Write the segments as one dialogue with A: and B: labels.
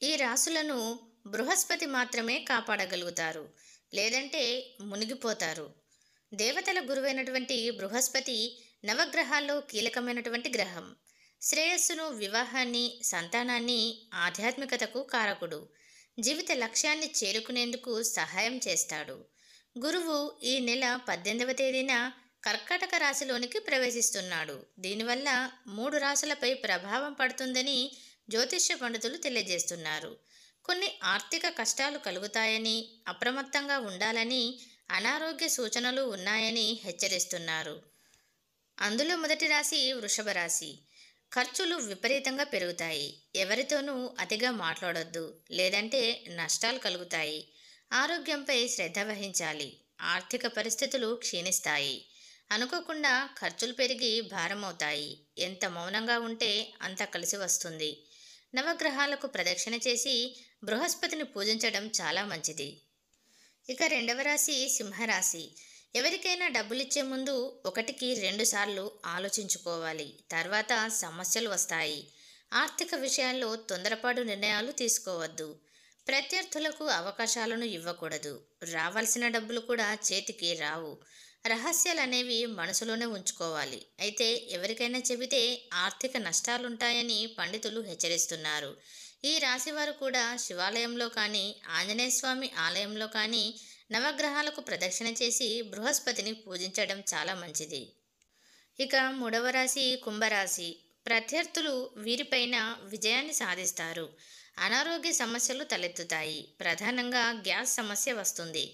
A: ఈ రాశులను బృహస్పతి మాత్రమే కాపాడగలుగుతారు. లేదంటే మునిగిపోతారు. దేవతల గురువైనటువంటి బృహస్పతి నవగ్రహాల్లో కీలకమైనటువంటి గ్రహం. శ్రేయస్సును, వివాహాన్ని, సంతానాన్ని, ఆధ్యాత్మికతకు కారకుడు. జీవిత లక్ష్యాన్ని చేరుకునేందుకు సహాయం చేస్తాడు. గురువు ఈ నెల 18వ తేదీన కర్కాటక రాశిలోనికి ప్రవేశిస్తున్నాడు. దీనివల్ల 3 రాశులపై ప్రభావం పడుతుందని జ్యోతిష్య పండితులు తెలియజేస్తున్నారు. కొన్ని ఆర్థిక కష్టాలు కలుగుతాయని, అప్రమత్తంగా ఉండాలని, అనారోగ్య సూచనలు ఉన్నాయని హెచ్చరిస్తున్నారు. అందులో మొదటి రాశి వృషభ రాశి. ఖర్చులు విపరీతంగా పెరుగుతాయి. ఎవరితోనూ అతిగా మాట్లాడొద్దు, లేదంటే నష్టాలు కలుగుతాయి. ఆరోగ్యంపై శ్రద్ధ వహించాలి. ఆర్థిక పరిస్థితులు క్షీణిస్తాయి. అనుకోకుండా ఖర్చులు పెరిగి భారమవుతాయి. ఎంత మౌనంగా ఉంటే అంత కలిసి వస్తుంది. నవగ్రహాలకు ప్రదక్షిణ చేసి బృహస్పతిని పూజించడం చాలా మంచిది. ఇక రెండవ రాశి సింహరాశి. ఎవరికైనా డబ్బులిచ్చే ముందు 1కి 2 సార్లు ఆలోచించుకోవాలి. తర్వాత సమస్యలు వస్తాయి. ఆర్థిక విషయాల్లో తొందరపాటు నిర్ణయాలు తీసుకోవద్దు. ప్రత్యర్థులకు అవకాశాలను ఇవ్వకూడదు. రావాల్సిన డబ్బులు కూడా చేతికి రావు. రహస్యాలనేవి మనసులోనే ఉంచుకోవాలి. అయితే ఎవరికైనా చెబితే ఆర్థిక నష్టాలుంటాయని పండితులు హెచ్చరిస్తున్నారు. ఈ రాశివారు కూడా శివాలయంలో కానీ, ఆంజనేయస్వామి ఆలయంలో కానీ నవగ్రహాలకు ప్రదక్షిణ చేసి బృహస్పతిని పూజించడం చాలా మంచిది. ఇక మూడవ రాశి కుంభరాశి. ప్రత్యర్థులు వీరిపైన విజయాన్ని సాధిస్తారు. అనారోగ్య సమస్యలు తలెత్తుతాయి. ప్రధానంగా గ్యాస్ సమస్య వస్తుంది.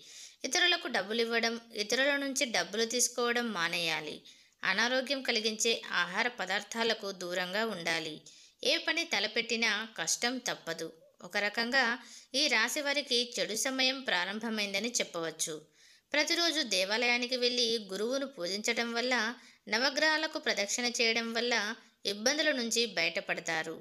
A: ఇతరులకు డబ్బులు ఇవ్వడం, ఇతరుల నుంచి డబ్బులు తీసుకోవడం మానేయాలి. అనారోగ్యం కలిగించే ఆహార పదార్థాలకు దూరంగా ఉండాలి. ఏ పని తలపెట్టినా కష్టం తప్పదు. ఒక రకంగా ఈ రాశి వారికి చెడు సమయం ప్రారంభమైందని చెప్పవచ్చు. ప్రతిరోజు దేవాలయానికి వెళ్ళి గురువును పూజించడం వల్ల, నవగ్రహాలకు ప్రదక్షిణ చేయడం వల్ల ఇబ్బందుల నుంచి బయటపడతారు.